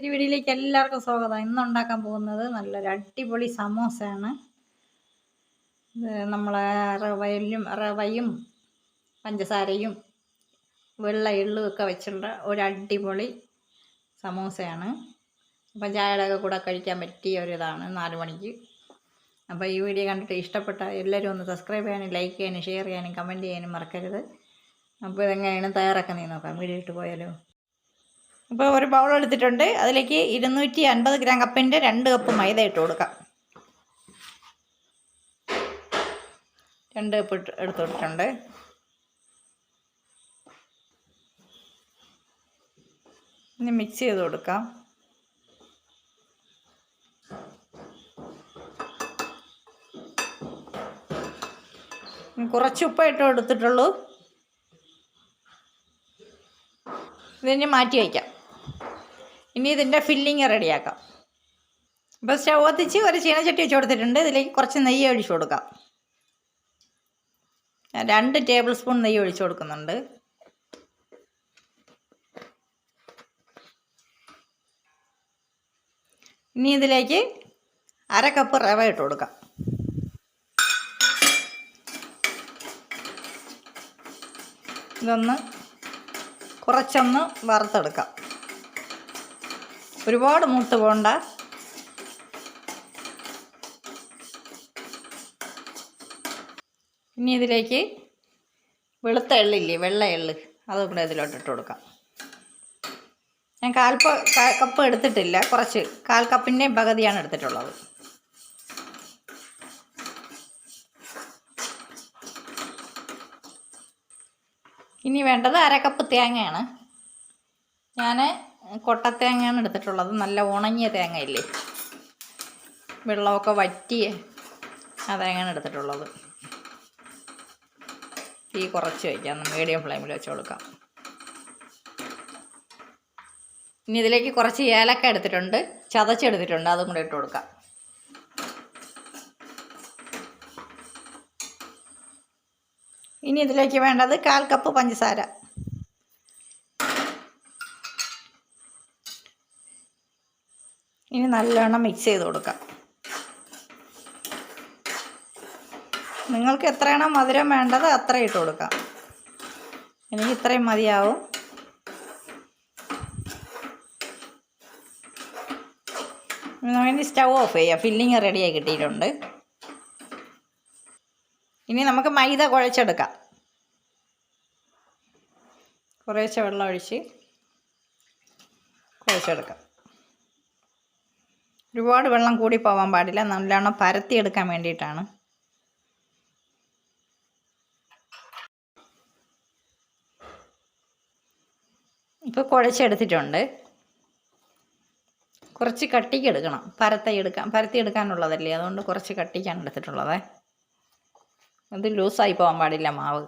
ഒരു വീഡിയോയിലേക്ക് എല്ലാവർക്കും സ്വാഗതം. ഇന്ന് ഉണ്ടാക്കാൻ പോകുന്നത് നല്ലൊരു അടിപൊളി സമോസയാണ്. ഇത് നമ്മളെ റവയും പഞ്ചസാരയും വെള്ള എള്ളും ഒക്കെ വെച്ചുള്ള ഒരു അടിപൊളി സമോസയാണ്. അപ്പം ചായയുടെ ഒക്കെ കൂടെ കഴിക്കാൻ പറ്റിയ ഒരിതാണ് 4 മണിക്ക്. അപ്പോൾ ഈ വീഡിയോ കണ്ടിട്ട് ഇഷ്ടപ്പെട്ട എല്ലാവരും ഒന്ന് സബ്സ്ക്രൈബ് ചെയ്യാനും ലൈക്ക് ചെയ്യാനും ഷെയർ ചെയ്യാനും കമൻറ്റ് ചെയ്യാനും മറക്കരുത്. അപ്പോൾ ഇതെങ്ങനെയാണ് തയ്യാറാക്കുന്നത് നോക്കാം. വീഡിയോ ഇട്ട് പോയാലോ. ഇപ്പോൾ ഒരു ബൗൾ എടുത്തിട്ടുണ്ട്. അതിലേക്ക് 250 ഗ്രാം കപ്പിൻ്റെ 2 കപ്പ് മൈദ ഇട്ട് കൊടുക്കാം. 2 കപ്പ് എടുത്തിട്ടുണ്ട്. ഇനി മിക്സ് ചെയ്ത് കൊടുക്കാം. കുറച്ച് ഉപ്പ് ഇട്ട് കൊടുത്തിട്ടുള്ളൂ. ഇതിന് മാറ്റി വയ്ക്കാം. ഇനി ഇതിൻ്റെ ഫില്ലിങ് റെഡിയാക്കാം. ഇപ്പോൾ സ്റ്റൗ കത്തിച്ച് ഒരു ചീനച്ചട്ടി വെച്ച് കൊടുത്തിട്ടുണ്ട്. ഇതിലേക്ക് കുറച്ച് നെയ്യ് ഒഴിച്ച് കൊടുക്കാം. 2 ടേബിൾ സ്പൂൺ നെയ്യ് ഒഴിച്ച് കൊടുക്കുന്നുണ്ട്. ഇനി ഇതിലേക്ക് 1/2 കപ്പ് റവ ഇട്ട് കൊടുക്കാം. ഇതൊന്ന് കുറച്ചൊന്ന് വറുത്തെടുക്കാം. ഒരുപാട് മൂത്ത് പോകണ്ട. ഇനി ഇതിലേക്ക് വെളുത്ത എള്ളില്ലേ, വെള്ള എള്ള്, അതും കൂടെ ഇതിലോട്ടിട്ട് കൊടുക്കാം. ഞാൻ 1/4 കപ്പ് എടുത്തിട്ടില്ല, കുറച്ച് 1/4 കപ്പിൻ്റെ പകുതിയാണ് എടുത്തിട്ടുള്ളത്. ഇനി വേണ്ടത് 1/2 കപ്പ് തേങ്ങയാണ്. ഞാൻ കൊട്ടത്തേങ്ങയാണ് എടുത്തിട്ടുള്ളത്. നല്ല ഉണങ്ങിയ തേങ്ങയില്ലേ, വെള്ളമൊക്കെ വറ്റിയ ആ തേങ്ങയാണ് എടുത്തിട്ടുള്ളത്. തീ കുറച്ച് വയ്ക്കാം, മീഡിയം ഫ്ലെയിമിൽ വെച്ച് കൊടുക്കാം. ഇനി ഇതിലേക്ക് കുറച്ച് ഏലക്ക എടുത്തിട്ടുണ്ട്, ചതച്ചെടുത്തിട്ടുണ്ട്, അതും കൂടെ ഇട്ട് കൊടുക്കാം. ഇനി ഇതിലേക്ക് വേണ്ടത് 1/4 കപ്പ് പഞ്ചസാര. ഇനി നല്ലോണം മിക്സ് ചെയ്ത് കൊടുക്കാം. നിങ്ങൾക്ക് എത്രയാണോ മധുരം വേണ്ടത് അത്ര ഇട്ട് കൊടുക്കാം. എനിക്ക് ഇത്രയും മതിയാവും. ഇനി സ്റ്റൗ ഓഫ് ചെയ്യാം. ഫില്ലിങ് റെഡിയായി കിട്ടിയിട്ടുണ്ട്. ഇനി നമുക്ക് മൈദ കുഴച്ചെടുക്കാം. കുറേശ്ശെ വെള്ളം ഒഴിച്ച് കുഴച്ചെടുക്കാം. ഒരുപാട് വെള്ളം കൂടി പോകാൻ പാടില്ല, നല്ലോണം പരത്തിയെടുക്കാൻ വേണ്ടിയിട്ടാണ്. ഇപ്പോൾ കുഴച്ചെടുത്തിട്ടുണ്ട്. കുറച്ച് കട്ടിക്ക് എടുക്കണം, പരത്തിയെടുക്കാനുള്ളതല്ലേ, അതുകൊണ്ട് കുറച്ച് കട്ടിക്കാണ് എടുത്തിട്ടുള്ളത്. അത് ലൂസായി പോകാൻ പാടില്ല മാവ്.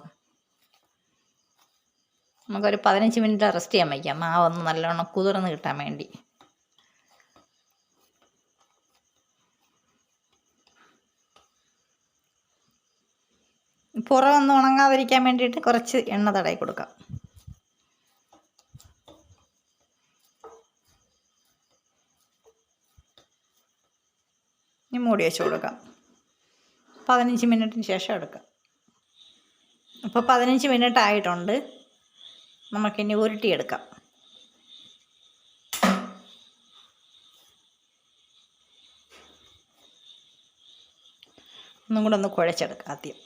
നമുക്കൊരു 15 മിനിറ്റ് റെസ്റ്റ് ചെയ്യാൻ വയ്ക്കാം, മാവൊന്ന് നല്ലോണം കുതിർന്ന് കിട്ടാൻ വേണ്ടി. പുറമൊന്നും ഉണങ്ങാതിരിക്കാൻ വേണ്ടിയിട്ട് കുറച്ച് എണ്ണ തടയി കൊടുക്കാം. ഇനി മൂടി വെച്ച് കൊടുക്കാം. 15 മിനിറ്റിന് ശേഷം എടുക്കാം. അപ്പോൾ 15 മിനിറ്റ് ആയിട്ടുണ്ട്. നമുക്കിനി ഉരുട്ടിയെടുക്കാം. ഒന്നും കൂടെ ഒന്ന് കുഴച്ചെടുക്കാം. ആദ്യം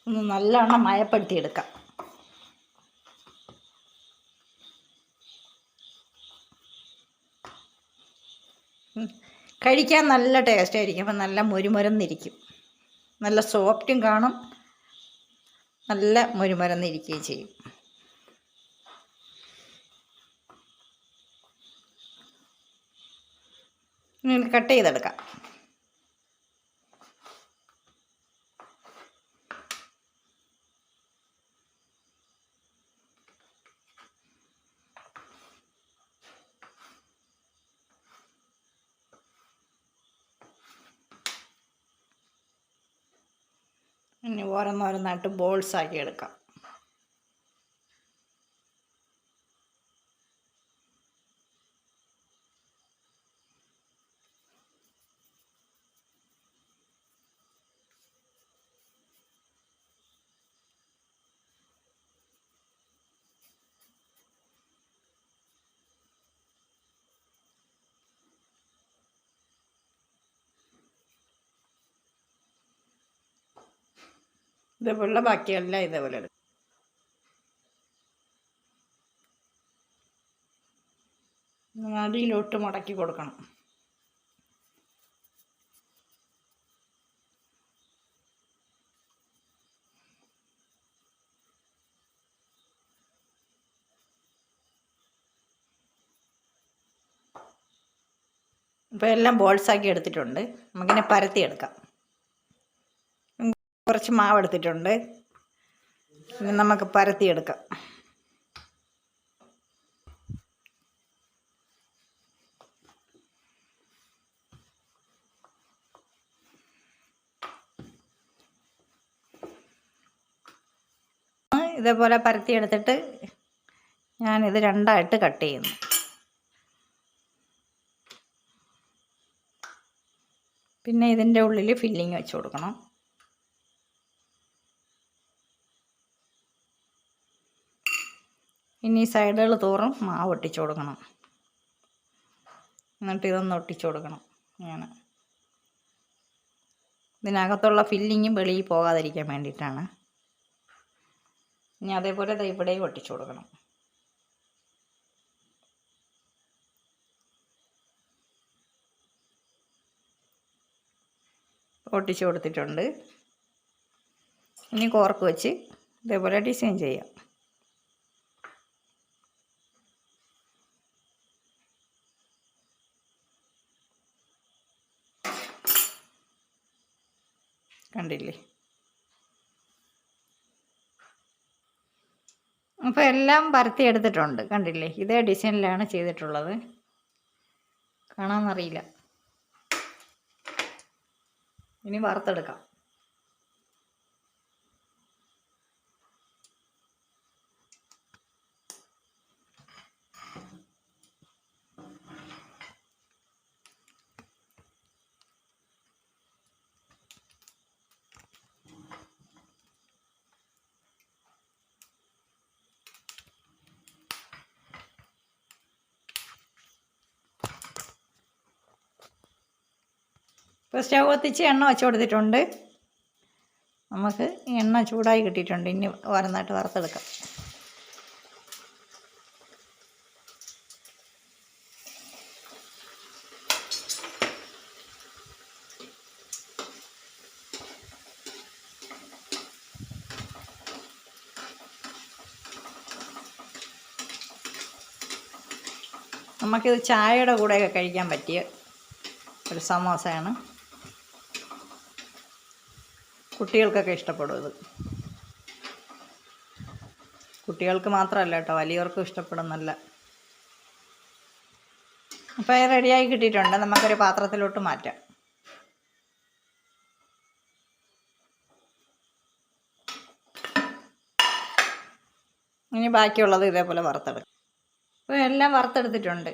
ഒന്ന് നല്ലോണം മയപ്പെടുത്തിയെടുക്കാം. കഴിക്കാൻ നല്ല ടേസ്റ്റ് ആയിരിക്കും. അപ്പം നല്ല മുരുമുരന്നിരിക്കും, നല്ല സോഫ്റ്റും കാണും, നല്ല മുരുമുരന്നിരിക്കുകയും ചെയ്യും. ഇനി കട്ട് ചെയ്തെടുക്കാം. ഇനി ഓരോന്നോരോന്നായിട്ട് ബോൾസാക്കി എടുക്കാം. ഇതേപോലെ ബാക്കിയെല്ലാം ഇതേപോലെ എടുക്കും. അടിയിലോട്ട് മടക്കി കൊടുക്കണം. ഇപ്പോൾ എല്ലാം ബോൾസാക്കി എടുത്തിട്ടുണ്ട്. നമുക്കിനെ പരത്തിയെടുക്കാം. കുറച്ച് മാവ് എടുത്തിട്ടുണ്ട്. ഇനി നമുക്ക് പരത്തിയെടുക്കാം. ഇതേപോലെ പരത്തിയെടുത്തിട്ട് ഞാനിത് രണ്ടായിട്ട് കട്ട് ചെയ്യുന്നു. പിന്നെ ഇതിൻ്റെ ഉള്ളിൽ ഫില്ലിങ് വെച്ച് കൊടുക്കണം. ഇനി സൈഡുകൾ തോറും മാവ് ഒട്ടിച്ചു കൊടുക്കണം. എന്നിട്ട് ഇതൊന്ന് ഒട്ടിച്ചു കൊടുക്കണം. ഇങ്ങനെ ഇതിനകത്തുള്ള ഫില്ലിങ്ങും വെളിയിൽ പോകാതിരിക്കാൻ വേണ്ടിയിട്ടാണ്. ഇനി അതേപോലെ ഇവിടെയും ഒട്ടിച്ചു കൊടുക്കണം. ഒട്ടിച്ചു കൊടുത്തിട്ടുണ്ട്. ഇനി കോർക്ക് വെച്ച് ഇതേപോലെ ഡിസൈൻ ചെയ്യാം. കണ്ടില്ലേ? അപ്പോൾ എല്ലാം പരത്തി എടുത്തിട്ടുണ്ട്. കണ്ടില്ലേ? ഇതേ ഡിസൈനിലാണ് ചെയ്തിട്ടുള്ളത്. കാണാമെന്നറിയില്ല. ഇനി വറുത്തെടുക്കാം. ഇപ്പോൾ സ്റ്റവ് കത്തിച്ച് എണ്ണ വെച്ച് കൊടുത്തിട്ടുണ്ട്. നമുക്ക് എണ്ണ ചൂടായി കിട്ടിയിട്ടുണ്ട്. ഇനി ഓരോന്നായിട്ട് വറുത്തെടുക്കാം. നമുക്കിത് ചായയുടെ കൂടെയൊക്കെ കഴിക്കാൻ പറ്റിയ ഒരു സമോസയാണ്. കുട്ടികൾക്കൊക്കെ ഇഷ്ടപ്പെടും ഇത്. കുട്ടികൾക്ക് മാത്രമല്ല കേട്ടോ, വലിയവർക്കും ഇഷ്ടപ്പെടും നല്ല. അപ്പോൾ ഇത് റെഡിയായി കിട്ടിയിട്ടുണ്ട്. നമുക്കൊരു പാത്രത്തിലോട്ട് മാറ്റാം. ഇനി ബാക്കിയുള്ളത് ഇതേപോലെ വറുത്തെടുക്കാം. അപ്പോൾ എല്ലാം വറുത്തെടുത്തിട്ടുണ്ട്.